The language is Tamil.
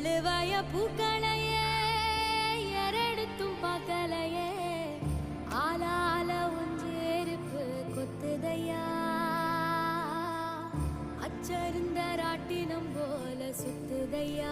தள்ளுவாய பூக்களையே எரெடுத்தும் பார்க்கலையே ஆளால ஒன்றேருப்பு கொத்துதையா அச்சருந்த ராட்டினம் போல சுத்துதையா